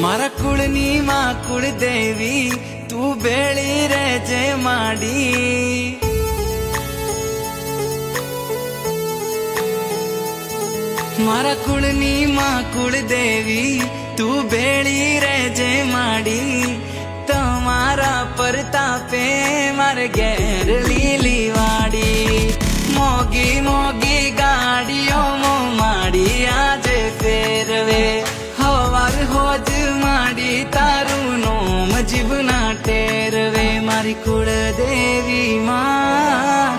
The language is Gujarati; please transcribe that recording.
મારા કુળની માં કુળદેવી તું બેળી રહેજે માડી. મારા કુળની માં કુળદેવી તું બેળી રહેજે માડી. તમારા પરતાપે મારે ઘેર લીલી વાડી. મોગી મોગી ગાડીઓ માડી આજે ફેરવે. હવાર હોજ માડી તારું નોમ જીવના ટેરવે. મારી કુળદેવી માં